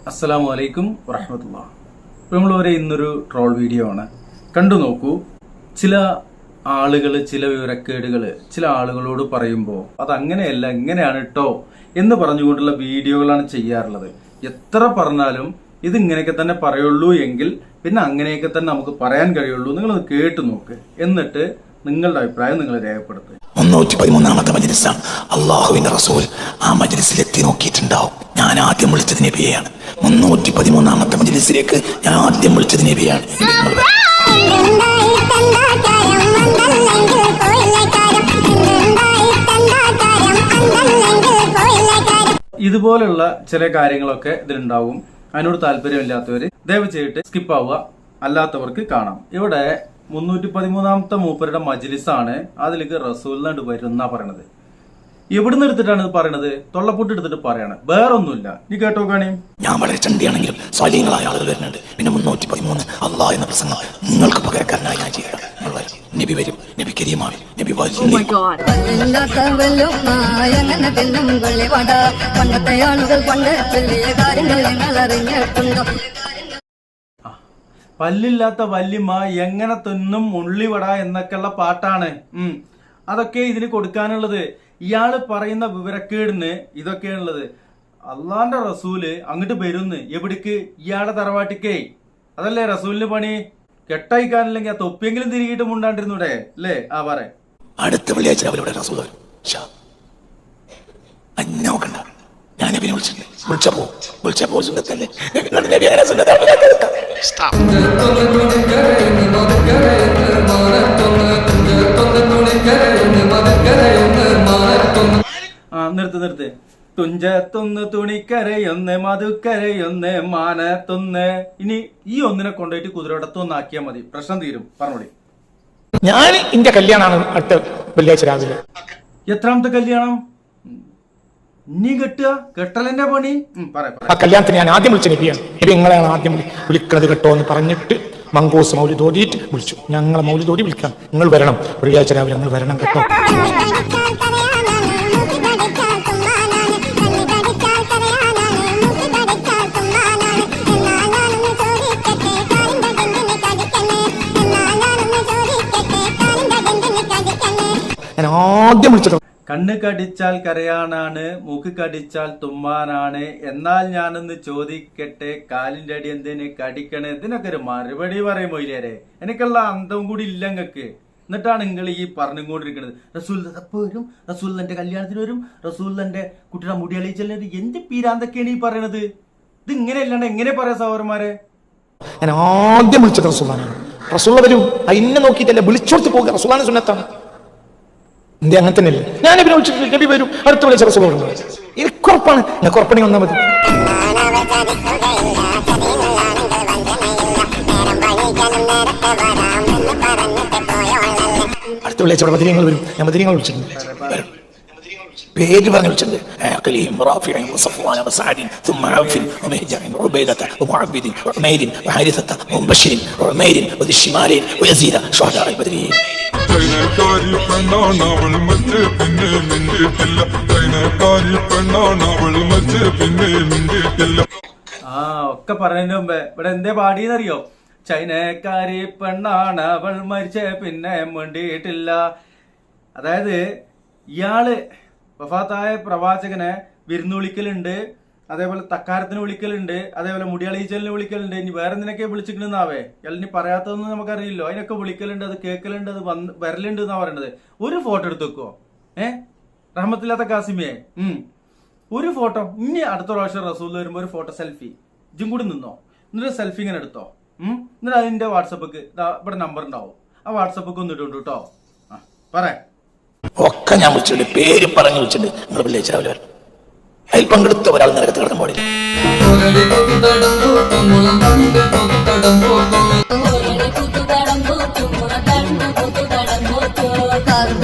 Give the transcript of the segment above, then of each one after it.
അസ്സലാമു അലൈക്കും വറഹ്മത്തുള്ളാഹി. നമ്മളൊരു ഇന്നൊരു ട്രോൾ വീഡിയോ ആണ്. കണ്ടു നോക്കൂ. ചില ആളുകൾ ചില വിവരക്കേടുകൾ ചില ആളുകളോട് പറയുമ്പോൾ അത് അങ്ങനെയല്ല ഇങ്ങനെയാണ് കേട്ടോ എന്ന് പറഞ്ഞുകൊണ്ടുള്ള വീഡിയോകളാണ് ചെയ്യാറുള്ളത്. എത്ര പറഞ്ഞാലും ഇത് ഇങ്ങനെയൊക്കെ തന്നെ പറയുള്ളൂ എങ്കിൽ പിന്നെ അങ്ങനെയൊക്കെ തന്നെ നമുക്ക് പറയാൻ കഴിയുള്ളൂ. നിങ്ങളത് കേട്ടു നോക്ക്, എന്നിട്ട് നിങ്ങളുടെ അഭിപ്രായം നിങ്ങൾ രേഖപ്പെടുത്തുക. 313 മജ്‌ലിസാണ്. അള്ളാഹുവിന്റെ റസൂൽ ആ മജ്‌ലിസിൽ എത്തി നോക്കിയിട്ടുണ്ടാവും. ഞാൻ ആദ്യം വിളിച്ചത് നബിയെയാണ്. 313 മജ്‌ലിസിലേക്ക് ഞാൻ ആദ്യം വിളിച്ചത് നബിയാണ്. ഇതുപോലുള്ള ചില കാര്യങ്ങളൊക്കെ ഇതിലുണ്ടാവും. അതിനോട് താല്പര്യമില്ലാത്തവര് ദയവ് ചെയ്തിട്ട് സ്കിപ്പ് ആവുക, അല്ലാത്തവർക്ക് കാണാം. ഇവിടെ 313 മൂപ്പരുടെ മജ്‌ലിസാണ്. അതിലേക്ക് റസൂലിനാണ്ട് വരുന്ന പറയണത്. എവിടുന്ന് എടുത്തിട്ടാണ് ഇത് പറയണത്? തൊള്ളപ്പൊട്ട് എടുത്തിട്ട് പറയാണ്, വേറൊന്നുമില്ല. നീ കേട്ടോ കാണി. ഞാൻ വളരെ ചണ്ടിയാണെങ്കിലും സ്വാധീനങ്ങളായ ആളുകൾ വരുന്നുണ്ട്. പിന്നെ 313 അള്ളാഹ് എന്ന പ്രസംഗം നിങ്ങൾക്ക് പകരക്കാരനായി ഞാൻ ചെയ്യണം. നബി വരും, നബി കരീമാവും, നബി പണ്ടത്തെ ആളുകൾ പണ്ട് ചെറിയ കാര്യങ്ങൾ ഞങ്ങൾ അറിഞ്ഞിട്ടുണ്ടോ? പല്ലില്ലാത്ത വല്യമ്മ എങ്ങനെ തിന്നും ഉള്ളിവട എന്നൊക്കെയുള്ള പാട്ടാണ്. അതൊക്കെ ഇതിന് കൊടുക്കാനുള്ളത്. ഇയാള് പറയുന്ന വിവരക്കേടിന് ഇതൊക്കെയാണുള്ളത്. അള്ളാന്റെ റസൂല് അങ്ങോട്ട് വരുന്ന് എവിടേക്ക്? ഇയാളെ തറവാട്ടിക്കേ. അതല്ലേ റസൂലിന് പണി? കെട്ടയക്കാനില്ലെങ്കിൽ ആ തൊപ്പിയെങ്കിലും തിരികിട്ട് മുണ്ടാണ്ടിരുന്നൂടെ അല്ലേ? ആ പറ. അടുത്ത വെള്ളിയാഴ്ച അവരുടെ റസൂൽ നോക്കണ്ട. ഞാൻ നബിനെ വിളിച്ചപ്പോ സുന്നത്തല്ലേ. നിർത്ത്. തുഞ്ചത്തൊന്ന് തുണിക്കരയൊന്ന് മധുക്കരയൊന്ന് മാനത്തൊന്ന്. ഇനി ഈ ഒന്നിനെ കൊണ്ടുപോയിട്ട് കുതിരവടത്തൊന്നാക്കിയാൽ മതി, പ്രശ്നം തീരും. പറഞ്ഞോളി. ഞാൻ എന്റെ കല്യാണമാണ് അടുത്ത വെള്ളിയാഴ്ച രാവിലെ. എത്രാമത്തെ കല്യാണം? നീ കെട്ടലെന്റെ പണി. ആ കല്യാണത്തിന് ഞാൻ ആദ്യം വിളിച്ച നബിയാണ്. നബി നിങ്ങളെയാണ് ആദ്യം വിളിക്കുന്നത് കേട്ടോ എന്ന് പറഞ്ഞിട്ട് മങ്കൂസ് മൗലിദ് ഓതിയിട്ട് വിളിച്ചു. ഞങ്ങളെ മൗലിദ് ഓതി വിളിക്കാം, നിങ്ങൾ വരണം, വെള്ളിയാഴ്ച രാവിലെ നിങ്ങൾ വരണം കേട്ടോ. ഞാൻ ആദ്യം വിളിച്ചത് കണ്ണ് കടിച്ചാൽ കരയാനാണ്, മൂക്ക് കടിച്ചാൽ തുമ്മാനാണ്. എന്നാൽ ഞാനൊന്ന് ചോദിക്കട്ടെ, കാലിന്റെ അടി എന്തിന് കടിക്കണേ? ഇതിനൊക്കെ ഒരു മറുപടി പറയും മൊയ്ലിയാരെ. എനിക്കുള്ള അന്തം കൂടി ഇല്ല നിങ്ങൾക്ക്. എന്നിട്ടാണ് നിങ്ങൾ ഈ പറഞ്ഞുകൊണ്ടിരിക്കുന്നത്. റസൂൽ അപ്പൊ വരും, റസൂലിന്റെ കല്യാണത്തിന് വരും, റസൂലിന്റെ കുട്ടിയുടെ മുടിയളിച്ചല്ലേ. എന്ത് പീരാന്തൊക്കെയാണ് ഈ പറയണത്? ഇത് ഇങ്ങനെ അല്ലാണ്ട് എങ്ങനെ പറയാം സഹോദരന്മാരെ? ഞാൻ ആദ്യം വിളിച്ചത് റസൂലാണ്. റസൂൽ വരും, അതിനെ നോക്കിയിട്ടല്ലേ വിളിച്ചോടുത്ത് പോകുക. റസൂലാണ് സുന്നത്താണ്. എന്തേ അങ്ങനെ തന്നെയല്ലേ? ഞാൻ നബിനെ വിളിച്ചിട്ട് നബി വരും, അടുത്ത വിളിച്ച റസൂലുണ്ട്. എനിക്ക് ഉറപ്പാണ്. എനിക്ക് ഉറപ്പണി വന്നാൽ മതി. അടുത്ത വിളിച്ച മദീനങ്ങൾ വരും. ഞാൻ മദീനങ്ങൾ വിളിച്ചിട്ടുണ്ട്. പേര് പറഞ്ഞ് വിളിച്ചിട്ടുണ്ട്. ചൈനക്കാരി പെണ്ണാണ് അവൾ മറ്റ് പിന്നെ മിണ്ടിട്ടില്ല. ചൈനക്കാരി പെണ്ണാണ് അവൾ മറ്റ് പിന്നെ മിണ്ടിട്ടില്ല. ഒക്കെ പറഞ്ഞതിന് മുമ്പേ ഇവിടെ എന്തേ പാടിയെന്നറിയോ? ചൈനക്കാരി പെണ്ണാണ് അവൾ മരിച്ച പിന്നെ മിണ്ടിയിട്ടില്ല. അതായത് ഇയാള് വഫാത്തായ പ്രവാചകനെ വിരുന്ന് വിളിക്കലുണ്ട്, അതേപോലെ തക്കാരത്തിന് വിളിക്കലുണ്ട്, അതേപോലെ മുടിയളീച്ചലിന് വിളിക്കലുണ്ട്. ഇനി വേറെ എന്തിനൊക്കെ വിളിച്ചിട്ടുണ്ടെന്നാവേ ഇനി പറയാത്തതൊന്നും നമുക്കറിയില്ലോ. അതിനൊക്കെ വിളിക്കലുണ്ട്, അത് കേൾക്കലുണ്ട്, അത് വരലുണ്ട് എന്നാ പറയണത്. ഒരു ഫോട്ടോ എടുത്ത് വെക്കുവോ? റഹ്മത്തില്ലാത്ത കാസിമിയെ ഒരു ഫോട്ടോ. ഇനി അടുത്ത പ്രാവശ്യം റസൂൽ വരുമ്പോ ഒരു ഫോട്ടോ സെൽഫി ഇജും കൂടി നിന്നോ, എന്നിട്ട് സെൽഫി ഇങ്ങനെ എടുത്തോ. എന്നിട്ട് അതിന്റെ വാട്സപ്പിക്ക് ഇവിടെ നമ്പർ ഉണ്ടാവും. ആ വാട്സപ്പിക്ക് ഒന്ന് ഇട്ടുണ്ട് കേട്ടോ. പറയാം. ഒക്കെ ഞാൻ വിളിച്ചിട്ടുണ്ട്, പേര് പറഞ്ഞു വിളിച്ചിട്ടുണ്ട്. നിങ്ങൾ വെള്ളിയാഴ്ച രാവിലെ വരണം. അതിൽ പങ്കെടുത്ത ഒരാൾ നിരക്കത്ത് കിടക്കാൻ പാടില്ല.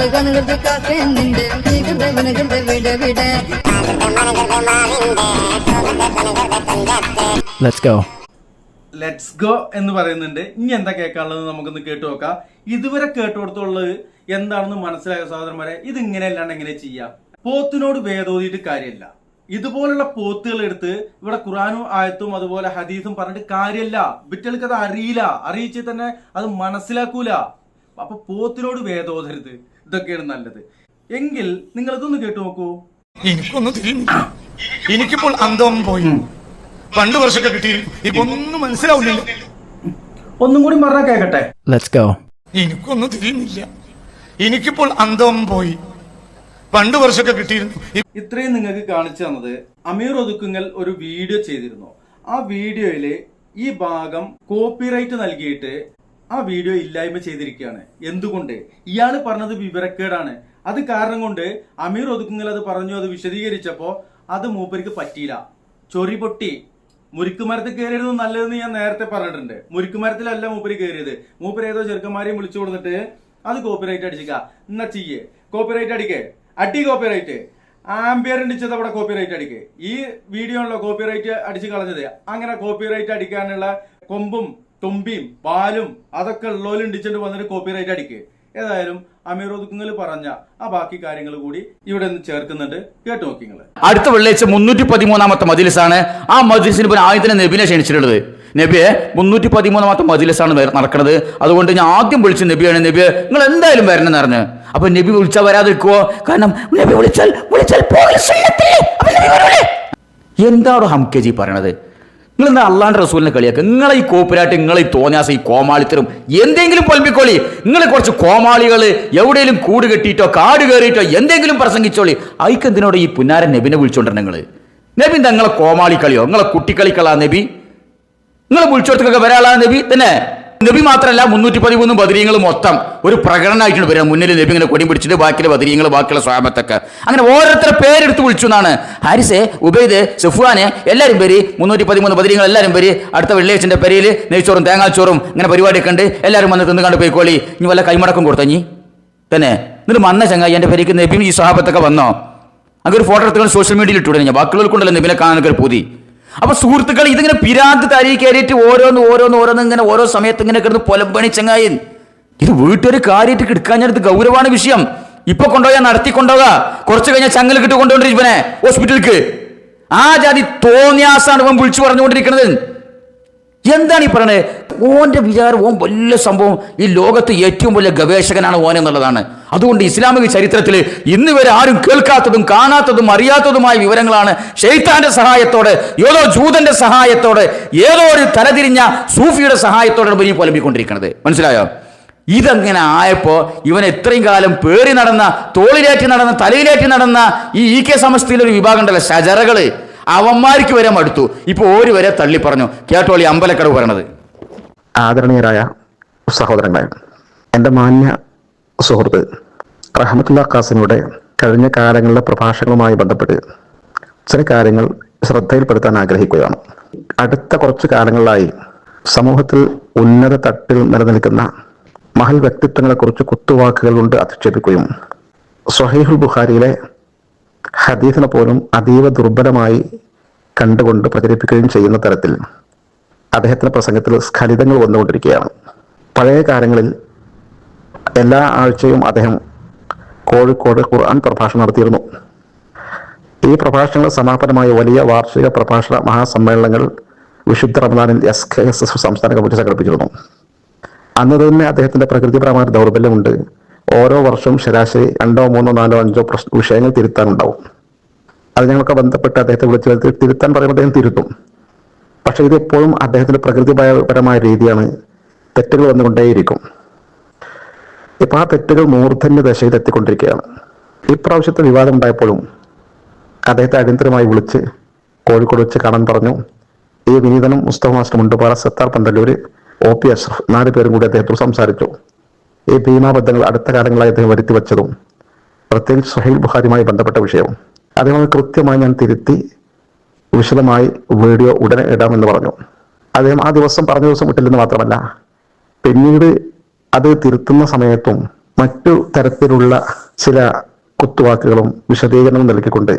ലെറ്റ്സ് ഗോ എന്ന് പറയുന്നുണ്ട്. ഇനി എന്താ കേൾക്കാനുള്ളത് നമുക്കൊന്ന് കേട്ടു നോക്കാം. ഇതുവരെ കേട്ടുകൊടുത്തുള്ളത് എന്താണെന്ന് മനസ്സിലായ സഹോദരന്മാരെ, ഇത് ഇങ്ങനെ അല്ലാണ്ട് എങ്ങനെ ചെയ്യാം? പോത്തിനോട് വേദോതിയിട്ട് കാര്യമില്ല. ഇതുപോലുള്ള പോത്തുകൾ എടുത്ത് ഇവിടെ ഖുറാനും ആയത്തും അതുപോലെ ഹദീസും പറഞ്ഞിട്ട് കാര്യമില്ല. ഇവറ്റകൾക്ക് അത് അറിയില്ല, അറിയിച്ച് തന്നെ അത് മനസ്സിലാക്കൂല. അപ്പൊ പോത്തിനോട് വേദോധരുത്, ഇതൊക്കെയാണ് നല്ലത്. എങ്കിൽ നിങ്ങൾ ഇതൊന്ന് കേട്ടു നോക്കൂ. എനിക്കൊന്നും തിരിയുന്നില്ല. എനിക്കിപ്പോൾ അന്തം പോയി. 2 വർഷമൊക്കെ കിട്ടി, ഇപ്പൊ ഒന്നും മനസ്സിലാവുന്നില്ല. ഒന്നും കൂടി പറഞ്ഞാൽ കേക്കട്ടെ. എനിക്കൊന്നും തിരിയുന്നില്ല. എനിക്കിപ്പോൾ അന്തം പോയി. 2 വർഷമൊക്കെ കിട്ടിയിരുന്നു. ഇത്രയും നിങ്ങൾക്ക് കാണിച്ചു തന്നത് അമീർ ഒതുക്കുങ്ങൽ ഒരു വീഡിയോ ചെയ്തിരുന്നു. ആ വീഡിയോയില് ഈ ഭാഗം കോപ്പിറൈറ്റ് നൽകിയിട്ട് ആ വീഡിയോ ഇല്ലായ്മ ചെയ്തിരിക്കുകയാണ്. എന്തുകൊണ്ട്? ഇയാള് പറഞ്ഞത് വിവരക്കേടാണ്. അത് കാരണം കൊണ്ട് അമീർ ഒതുക്കുങ്ങൽ അത് പറഞ്ഞു, അത് വിശദീകരിച്ചപ്പോ അത് മൂപ്പർക്ക് പറ്റിയില്ല. ചൊറി പൊട്ടി. മുരിക്കുമരത്തിൽ കയറിയത് നല്ലതെന്ന് ഞാൻ നേരത്തെ പറഞ്ഞിട്ടുണ്ട്. മുരിക്കുമരത്തിലല്ല മൂപ്പര് കയറിയത്. മൂപ്പര് ഏതോ ചെറുക്കന്മാരെയും വിളിച്ചു കൊടുത്തിട്ട് അത് കോപ്പിറൈറ്റ് അടിച്ചിക്ക. എന്നാ ചെയ്യേ കോപ്പിറൈറ്റ് അടിക്കേ, അടി കോപ്പിറൈറ്റ്. ആംബിയർ ഇടിച്ചത് അവിടെ കോപ്പിറൈറ്റ് അടിക്കേ. ഈ വീഡിയോ ആണല്ലോ കോപ്പിറൈറ്റ് അടിച്ച് കളഞ്ഞത്. അങ്ങനെ കോപ്പിറൈറ്റ് അടിക്കാനുള്ള കൊമ്പും തുമ്പിയും പാലും അതൊക്കെ ഉള്ളോലും ഇടിച്ചിട്ട് വന്നിട്ട് കോപ്പിറൈറ്റ് അടിക്കേ. ഏതായാലും അമീർ ഒതുക്കുങ്ങൽ പറഞ്ഞ ആ ബാക്കി കാര്യങ്ങൾ കൂടി ഇവിടെ നിന്ന് ചേർക്കുന്നുണ്ട്. കേട്ടു നോക്കിങ്ങൾ. അടുത്ത വെള്ളിയാഴ്ച 313ാമത്തെ മജ്‌ലിസാണ്. ആ മജ്‌ലിസിന് പിന്നെ ആദ്യം നബിനെ ക്ഷണിച്ചിട്ടുള്ളത്. നബിയെ 313ാമത്തെ മജ്‌ലിസാണ് നടക്കുന്നത്. അതുകൊണ്ട് ഞാൻ ആദ്യം വിളിച്ച നബിയാണ്. നബിയെ നിങ്ങൾ എന്തായാലും വരണമെന്ന് പറഞ്ഞു. അപ്പൊ നബി വിളിച്ചാൽ വരാതിരിക്കുവോ? കാരണം നബി വിളിച്ചാൽ എന്താണോ ഹംകേജി പറയണത്? നിങ്ങൾ എന്താ അള്ളാന്റെ റസൂലിനെ കളിയാക്കുക? നിങ്ങളെ ഈ കോപ്പിരായിട്ട്, നിങ്ങളെ ഈ തോന്നിയാസം, ഈ കോമാളിത്തരും എന്തെങ്കിലും പൊലിപ്പിക്കോളി. നിങ്ങൾ കുറച്ച് കോമാളികൾ എവിടെയെങ്കിലും കൂട് കെട്ടിയിട്ടോ കാട് കയറിയിട്ടോ എന്തെങ്കിലും പ്രസംഗിച്ചോളി. അയക്കെന്തിനോട് ഈ പുന്നാരൻ നബിനെ വിളിച്ചോണ്ടിരുന്ന നിങ്ങൾ? നബി എന്താ നിങ്ങളെ കോമാളി കളിയോ? നിങ്ങളെ കുട്ടിക്കളിക്കളാ നബി? നിങ്ങൾ വിളിച്ചോടത്തൊക്കെ വരാളാ നബി തന്നെ? നബി മാത്രമല്ല 313 ബദരീങ്ങൾ മൊത്തം ഒരു പ്രകടനമായിട്ടുണ്ട് വരിക. മുന്നിൽ നബി ഇങ്ങനെ കൊടി പിടിച്ചിട്ട് ബാക്കിയുള്ള ബദരീങ്ങൾ, ബാക്കിയുള്ള സ്വഹാബത്തൊക്കെ അങ്ങനെ ഓരോരുത്തരെ പേരെടുത്ത് വിളിച്ചു എന്നാണ്. ഹാരിസെ, ഉബൈദ്, സഫ്വാന് എല്ലാവരും പേര് 313 ബദരീങ്ങൾ എല്ലാവരും പേര്. അടുത്ത വെള്ളിയാഴ്ചന്റെ പേരിൽ നെയ്ച്ചോറും തേങ്ങാച്ചോറും ഇങ്ങനെ പരിപാടിയൊക്കെ ഉണ്ട്. എല്ലാവരും വന്ന് തിന്ന് കണ്ട് പോയിക്കോളി. ഇനി വല്ല കൈമടക്കം കൊടുത്തഞ്ഞി തന്നെ. എന്നിട്ട് വന്ന ചങ്ങായി എൻ്റെ പേരേക്ക് നബിയും ഈ സ്വഹാബത്തൊക്കെ വന്നോ? അങ്ങനെ ഒരു ഫോട്ടോ എടുത്തുകൊണ്ട് സോഷ്യൽ മീഡിയയിൽ ഇട്ടുവിടുക. ഞാൻ ബാക്കിയുള്ളവർക്കുണ്ടല്ലോ നബിനെ കാണാനൊക്കെ ഒരു പൂതി. അപ്പൊ സുഹൃത്തുക്കൾ, ഇതിങ്ങനെ പിരാന്ത് തരി കയറിയിട്ട് ഓരോന്ന് ഇങ്ങനെ ഓരോ സമയത്ത് ഇങ്ങനെ കിടന്ന് പൊലമ്പണി ചങ്ങായി. ഇത് വീട്ടൊരു കാര്യമായിട്ട് എടുക്കാഞ്ഞത് ഗൗരവമാണ് വിഷയം. ഇപ്പൊ കൊണ്ടുപോയാൽ നടത്തിക്കൊണ്ടുപോകാ, കുറച്ച് കഴിഞ്ഞാൽ ചങ്ങല കിട്ട് കൊണ്ടുകൊണ്ടിരിക്കണേ ഹോസ്പിറ്റലിലേക്ക്. ആ ജാതി തോന്നിയാസാണ് ഇവൻ വിളിച്ചു പറഞ്ഞുകൊണ്ടിരിക്കുന്നത്. എന്താണ് ഈ പറയണത്? ഓന്റെ വിചാരം ഓൻ വലിയ സംഭവം, ഈ ലോകത്ത് ഏറ്റവും വലിയ ഗവേഷകനാണ് ഓൻ എന്നുള്ളതാണ്. അതുകൊണ്ട് ഇസ്ലാമിക ചരിത്രത്തിൽ ഇന്ന് വരെ ആരും കേൾക്കാത്തതും കാണാത്തതും അറിയാത്തതുമായ വിവരങ്ങളാണ് ശൈത്താന്റെ സഹായത്തോടെ, ഏതോ ജൂതന്റെ സഹായത്തോടെ, ഏതോ ഒരു തലതിരിഞ്ഞ സൂഫിയുടെ സഹായത്തോടെ ഇവർ പൊലമ്പിക്കൊണ്ടിരിക്കുന്നത്. മനസ്സിലായോ? ഇതങ്ങനെ ആയപ്പോ ഇവൻ എത്രയും കാലം പേറി നടന്ന, തോളിലേറ്റി നടന്ന, തലയിലേറ്റി നടന്ന ഈ കെ സമസ്തയിലൊരു വിഭാഗം ഉണ്ടല്ലോ, ശജറകള്, അവന്മാർക്ക് വരെ മടുത്തു. ഇപ്പൊ ഓര് വരെ തള്ളി പറഞ്ഞു. കേട്ടോളി അമ്പലക്കടവ് പറയണത്. ആദരണീയരായ സഹോദരങ്ങളെ, എൻ്റെ മാന്യ സുഹൃത്ത് റഹ്മത്തുള്ള ഖാസിമിയുടെ കഴിഞ്ഞ കാലങ്ങളിലെ പ്രഭാഷണങ്ങളുമായി ബന്ധപ്പെട്ട് ചില കാര്യങ്ങൾ ശ്രദ്ധയിൽപ്പെടുത്താൻ ആഗ്രഹിക്കുകയാണ്. അടുത്ത കുറച്ചു കാലങ്ങളിലായി സമൂഹത്തിൽ ഉന്നത തട്ടിൽ നിലനിൽക്കുന്ന മഹൽ വ്യക്തിത്വങ്ങളെക്കുറിച്ച് കുത്തുവാക്കുകൾ കൊണ്ട് അധിക്ഷേപിക്കുകയും സ്വഹീഹുൽ ബുഖാരിയിലെ ഹദീസിനെ പോലും അതീവ ദുർബലമായി കണ്ടുകൊണ്ട് പ്രചരിപ്പിക്കുകയും ചെയ്യുന്ന തരത്തിൽ അദ്ദേഹത്തിന്റെ പ്രസംഗത്തിൽ സ്ഖലിതങ്ങൾ വന്നുകൊണ്ടിരിക്കുകയാണ്. പഴയ കാലങ്ങളിൽ എല്ലാ ആഴ്ചയും അദ്ദേഹം കോഴിക്കോട് ഖുർആൻ പ്രഭാഷണം നടത്തിയിരുന്നു. ഈ പ്രഭാഷണങ്ങൾ സമാപനമായ വലിയ വാർഷിക പ്രഭാഷണ മഹാസമ്മേളനങ്ങൾ വിശുദ്ധ റമദാനിൽ SKSS സംസ്ഥാന കമ്മിറ്റി സംഘടിപ്പിച്ചിരുന്നു. അന്ന് തന്നെ അദ്ദേഹത്തിന്റെ പ്രകൃതിപരമായ ദൗർബല്യമുണ്ട്. ഓരോ വർഷവും ശരാശരി 2, 3, 4, 5 വിഷയങ്ങൾ തിരുത്താനുണ്ടാവും. അത് ഞങ്ങളൊക്കെ ബന്ധപ്പെട്ട് അദ്ദേഹത്തെ വിളിച്ചു വരുത്തി തിരുത്താൻ പറയുമ്പോൾ അദ്ദേഹം തിരുത്തും. പക്ഷെ ഇത് എപ്പോഴും അദ്ദേഹത്തിന്റെ പ്രകൃതിപരമായ രീതിയാണ്. തെറ്റുകൾ വന്നുകൊണ്ടേയിരിക്കും. ഇപ്പൊ ആ തെറ്റുകൾ മൂർധന്യ ദശയിൽ എത്തിക്കൊണ്ടിരിക്കുകയാണ്. ഇപ്രാവശ്യത്തെ വിവാദം ഉണ്ടായപ്പോഴും അദ്ദേഹത്തെ അടിയന്തരമായി വിളിച്ച് കോഴിക്കോട് വെച്ച് കാണാൻ പറഞ്ഞു. ഈ വിനീതനും മുസ്തഫ മാസ്റ്റർ മുണ്ടുപാറ, സത്താർ പന്തല്ലൂര്, OP അഷ്റഫ് 4 പേരും കൂടി അദ്ദേഹത്തോട് സംസാരിച്ചു. ഈ ഭീമാബദ്ധങ്ങൾ അടുത്ത കാലങ്ങളായി അദ്ദേഹം വരുത്തി വെച്ചതും പ്രത്യേകിച്ച് സ്വഹീഹ് ബുഖാരിയുമായി ബന്ധപ്പെട്ട വിഷയവും അദ്ദേഹം കൃത്യമായി ഞാൻ തിരുത്തി വിശദമായി വീഡിയോ ഉടനെ ഇടാമെന്ന് പറഞ്ഞു. അദ്ദേഹം ആ ദിവസം പറഞ്ഞ ദിവസം വിട്ടില്ലെന്ന് മാത്രമല്ല, പിന്നീട് അത് തിരുത്തുന്ന സമയത്തും മറ്റു തരത്തിലുള്ള ചില കുത്തുവാക്കുകളും വിശദീകരണവും നൽകിക്കൊണ്ട്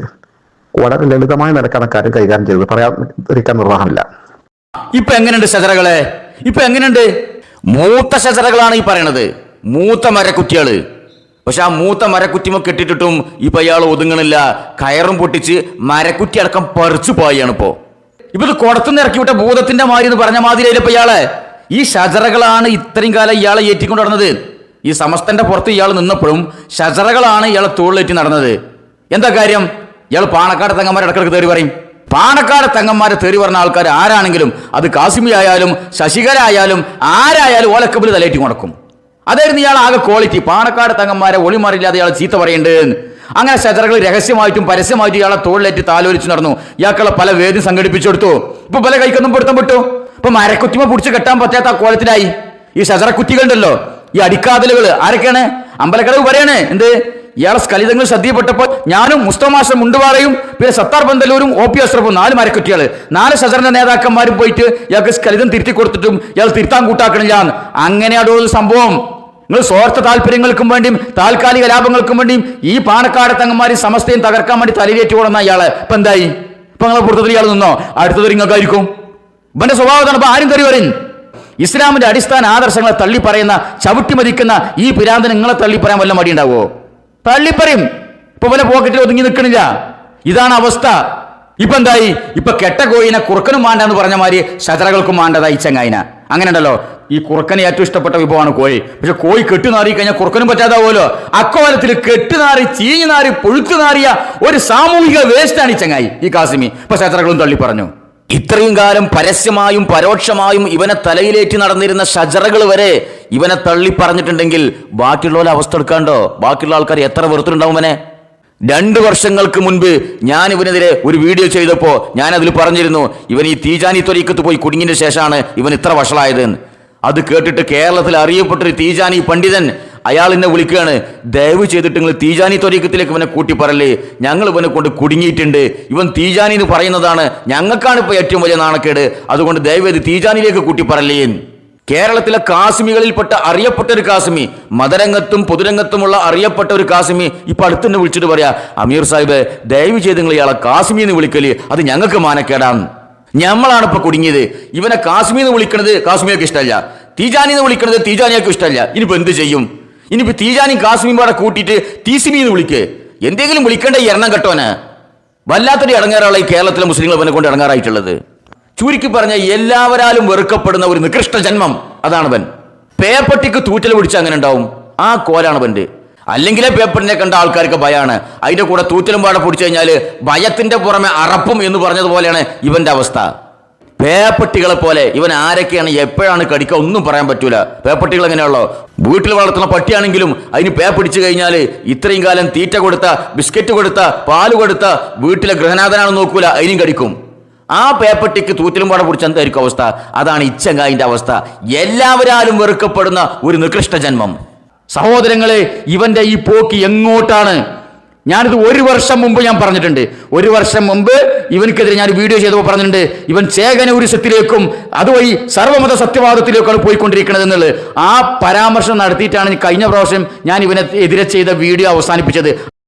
വളരെ ലളിതമായ നിലക്കാണ് കാര്യം കൈകാര്യം ചെയ്തത്. പറയാതിരിക്കാൻ നിർവാഹമില്ല. ഇപ്പൊ എങ്ങനെയുണ്ട് ശജറകളെ? ഇപ്പൊ എങ്ങനെയുണ്ട്? മൂത്ത ശജറകളാണ് ഈ പറയണത്, മൂത്ത മരക്കുറ്റികള്. പക്ഷെ ആ മൂത്ത മരക്കുറ്റിമ കെട്ടിട്ടിട്ടും ഇപ്പൊ ഇയാൾ ഒതുങ്ങണില്ല. കയറും പൊട്ടിച്ച് മരക്കുറ്റി അടക്കം പറിച്ചു പോയാണ് ഇപ്പോ. ഇത് കുടത്തുനിന്ന് ഇറക്കി വിട്ട ഭൂതത്തിന്റെ മാതിരി എന്ന് പറഞ്ഞ മാതിരിയല്ല ഇപ്പൊ ഇയാളെ. ഈ ഷജറകളാണ് ഇത്രയും കാലം ഇയാളെ ഏറ്റിക്കൊണ്ട് നടന്നത്. ഈ സമസ്തന്റെ പുറത്ത് ഇയാൾ നിന്നപ്പോഴും ഷജറകളാണ് ഇയാളെ തോളിലേറ്റി നടന്നത്. എന്താ കാര്യം? ഇയാൾ പാണക്കാട് തങ്ങന്മാരെ ഇടക്കിടക്ക് തേറി പറയും. പാണക്കാട് തങ്ങന്മാരെ തേറി പറഞ്ഞ ആൾക്കാർ ആരാണെങ്കിലും അത് കാസിമി ആയാലും ശശികല ആയാലും ആരായാലും ഓലക്കബിൽ തലേറ്റി മുടക്കും. അതായിരുന്നു ഇയാൾ ആകെ ക്വാളിറ്റി. പാണക്കാട് തങ്ങന്മാരെ ഒളിമാറില്ലാതെ ഇയാൾ ചീത്ത പറയുന്നുണ്ട്. അങ്ങനെ ഷജറകൾ രഹസ്യമായിട്ടും പരസ്യമായിട്ടും ഇയാളെ തോളിലേറ്റ് താലോലിച്ച് നടന്നു. ഇയാൾക്കുള്ള പല വേദി സംഘടിപ്പിച്ചെടുത്തു. ഇപ്പൊ പല കൈക്കൊന്നും പിടുത്തം വിട്ടു. ഇപ്പൊ മരക്കുറ്റിമ പിടിച്ച് കെട്ടാൻ പറ്റാത്ത ആ കോലത്തിലായി. ഈ ഷജറ കുറ്റികളുണ്ടല്ലോ, ഈ അടിക്കാതലുകൾ ആരൊക്കെയാണ്? അമ്പലക്കടവ് പറയാണ് എന്ത് ഇയാളെ സ്കലിതങ്ങൾ ശ്രദ്ധയപ്പെട്ടപ്പോൾ ഞാനും മുസ്തമാഷം മുണ്ടുപാറയും പിന്നെ സത്താർ ബന്തലൂരും OP അഷ്റഫും 4 മരക്കുറ്റികൾ 4 ഷജറിന്റെ നേതാക്കന്മാരും പോയിട്ട് ഇയാൾക്ക് സ്കലിതം തിരുത്തി കൊടുത്തിട്ടും ഇയാൾ തിരുത്താൻ കൂട്ടാക്കണില്ല. അങ്ങനെയാണോ ഒരു സംഭവം? നിങ്ങൾ സ്വാർത്ഥ താല്പര്യങ്ങൾക്കും വേണ്ടിയും താൽക്കാലിക ലാഭങ്ങൾക്കും വേണ്ടിയും ഈ പാണക്കാട് തങ്ങന്മാരും സമസ്തയും തകർക്കാൻ വേണ്ടി തലയിലേറ്റ് കൊടുന്ന ഇയാളെ ഇപ്പൊ എന്തായി? ഇപ്പൊ നിങ്ങളെ പുറത്തത്തിൽ ഇയാൾ നിന്നോ? അടുത്തത് നിങ്ങൾക്കായിരിക്കും. ഇവന്റെ സ്വഭാവത്താണ് ഇപ്പൊ ആരും തെറി പറയും. ഇസ്ലാമിന്റെ അടിസ്ഥാന ആദർശങ്ങളെ തള്ളി പറയുന്ന ചവിട്ടി മതിക്കുന്ന ഈ പിരാന്തൻ നിങ്ങളെ തള്ളി പറയാൻ വല്ല മടി ഉണ്ടാവോ? തള്ളിപ്പറയും. ഇപ്പൊ വല്ല പോക്കറ്റിൽ ഒതുങ്ങി നിൽക്കണില്ല. ഇതാണ് അവസ്ഥ. ഇപ്പൊ എന്തായി? ഇപ്പൊ കെട്ട കോയിനെ കുറുക്കനും മാണ്ടെന്ന് പറഞ്ഞ മാതിരി ഷജറകൾക്കും മാണ്ടതായി ചങ്ങായിന. അങ്ങനെ ഉണ്ടല്ലോ. ഈ കുറുക്കന് ഏറ്റവും ഇഷ്ടപ്പെട്ട വിഭവമാണ് കോഴി. പക്ഷെ കോഴി കെട്ടുനാറി കഴിഞ്ഞാൽ കുറുക്കനും പറ്റാതാവുമല്ലോ. അക്കോലത്തിൽ കെട്ടുനാറി ചീഞ്ഞുനാറി പൊഴുത്തുനാറിയ ഒരു സാമൂഹിക വേസ്റ്റാണ് ഈ ചങ്ങായി, ഈ കാസിമി. ഇപ്പൊ ഷജറകളും തള്ളി പറഞ്ഞു. ഇത്രയും കാലം പരസ്യമായും പരോക്ഷമായും ഇവനെ തലയിലേറ്റി നടന്നിരുന്ന ഷജറകൾ വരെ ഇവനെ തള്ളി പറഞ്ഞിട്ടുണ്ടെങ്കിൽ ബാക്കിയുള്ളവരെ അവസ്ഥ എടുക്കാണ്ടോ? ബാക്കിയുള്ള ആൾക്കാർ എത്ര വെറുത്തിട്ടുണ്ടാവും ഇവനെ? 2 വർഷങ്ങൾക്ക് മുൻപ് ഞാൻ ഇവനെതിരെ ഒരു വീഡിയോ ചെയ്തപ്പോ ഞാൻ അതിൽ പറഞ്ഞിരുന്നു ഇവൻ ഈ തീജാനി ത്വരീക്കത്ത് പോയി കുടുങ്ങിയതിന് ശേഷമാണ് ഇവൻ ഇത്ര വഷളായതെന്ന്. അത് കേട്ടിട്ട് കേരളത്തിൽ അറിയപ്പെട്ടൊരു തീജാനി പണ്ഡിതൻ അയാൾ എന്നെ വിളിക്കുകയാണ്, ദയവ് ചെയ്തിട്ട് നിങ്ങൾ തീജാനി ത്വരീക്കത്തിലേക്ക് ഇവനെ കൂട്ടി പറയല്ലേ, ഞങ്ങൾ ഇവനെ കൊണ്ട് കുടുങ്ങിയിട്ടുണ്ട്, ഇവൻ തീജാനി എന്ന് പറയുന്നതാണ് ഞങ്ങൾക്കാണ് ഇപ്പോൾ ഏറ്റവും വലിയ നാണക്കേട്, അതുകൊണ്ട് ദയവ് ചെയ്ത് തീജാനിയിലേക്ക് കൂട്ടി പറയല്ലേ. കേരളത്തിലെ കാസിമികളിൽപ്പെട്ട അറിയപ്പെട്ട ഒരു കാസിമി, മതരംഗത്തും പൊതുരംഗത്തുമുള്ള അറിയപ്പെട്ട ഒരു കാസിമി ഇപ്പൊ അടുത്തന്നെ വിളിച്ചിട്ട് പറയാ, അമീർ സാഹിബ് ദയവ് ചെയ്ത് നിങ്ങൾ ഇയാളെ കാസിമി എന്ന് വിളിക്കല്, അത് ഞങ്ങൾക്ക് മാനക്കേടാണ്, ഞമ്മളാണ് ഇപ്പൊ കുടുങ്ങിയത്. ഇവനെ കാസിമി എന്ന് വിളിക്കണത് കാസിമിയൊക്കെ ഇഷ്ടമല്ല, തീജാനി എന്ന് വിളിക്കണത് തീജാനിയൊക്കെ ഇഷ്ടമല്ല. ഇനിയിപ്പോ എന്ത് ചെയ്യും? ഇനിയിപ്പോ തീജാനി കാസിമിയും പാടെ കൂട്ടിയിട്ട് തീസിമി എന്ന് വിളിക്ക്, എന്തെങ്കിലും വിളിക്കേണ്ട ഈ എണ്ണം കെട്ടോന്. വല്ലാത്തൊരു ഇടങ്ങാറാണ് ഈ കേരളത്തിലെ മുസ്ലിങ്ങൾ ഇവനെ കൊണ്ട് ഇടങ്ങാറായിട്ടുള്ളത്. ചുരുക്കി പറഞ്ഞ എല്ലാവരാലും വെറുക്കപ്പെടുന്ന ഒരു നികൃഷ്ട ജന്മം അതാണ് ഇവൻ. പേപ്പട്ടിക്ക് തൂറ്റൽ പിടിച്ച് അങ്ങനെ ഉണ്ടാവും, ആ കോലാണ് ഇവന്റെ. അല്ലെങ്കിലേ പേപ്പറിനെ കണ്ട ആൾക്കാർക്ക് ഭയമാണ്, അതിന്റെ കൂടെ തൂറ്റലും പാടെ പിടിച്ചു കഴിഞ്ഞാല് ഭയത്തിന്റെ പുറമെ അറപ്പും എന്ന് പറഞ്ഞതുപോലെയാണ് ഇവന്റെ അവസ്ഥ. പേപ്പട്ടികളെ പോലെ ഇവൻ ആരൊക്കെയാണ് എപ്പോഴാണ് കടിക്കുക ഒന്നും പറയാൻ പറ്റൂല. പേപ്പട്ടികൾ എങ്ങനെയുള്ളോ, വീട്ടിൽ വളർത്തുന്ന പട്ടിയാണെങ്കിലും അതിന് പേ പിടിച്ചു കഴിഞ്ഞാൽ ഇത്രയും കാലം തീറ്റ കൊടുത്ത, ബിസ്ക്കറ്റ് കൊടുത്ത, പാല് കൊടുത്ത വീട്ടിലെ ഗൃഹനാഥനാണെന്ന് നോക്കൂല, അതിനും കടിക്കും. ആ പേപ്പട്ടിക്ക് തൂറ്റിലും പാടെ പിടിച്ച എന്തായിരിക്കും അവസ്ഥ? അതാണ് ഇച്ചങ്കായിന്റെ അവസ്ഥ. എല്ലാവരാലും വെറുക്കപ്പെടുന്ന ഒരു നികൃഷ്ട ജന്മം. സഹോദരങ്ങളെ, ഇവന്റെ ഈ പോക്ക് എങ്ങോട്ടാണ്? ഞാനിത് 1 വർഷം മുമ്പ് ഞാൻ പറഞ്ഞിട്ടുണ്ട്. 1 വർഷം മുമ്പ് ഇവനക്കെതിരെ ഞാൻ വീഡിയോ ചെയ്തപ്പോൾ പറഞ്ഞിട്ടുണ്ട്, ഇവൻ ചേകനൂരിസത്തിലേക്കും അതുവഴി സർവ്വമത സത്യവാദത്തിലേക്കാണ് പോയിക്കൊണ്ടിരിക്കുന്നത് എന്നുള്ളത്. ആ പരാമർശം നടത്തിയിട്ടാണ് കഴിഞ്ഞ പ്രാവശ്യം ഞാൻ ഇവനെതിരെ ചെയ്ത വീഡിയോ അവസാനിപ്പിച്ചത്.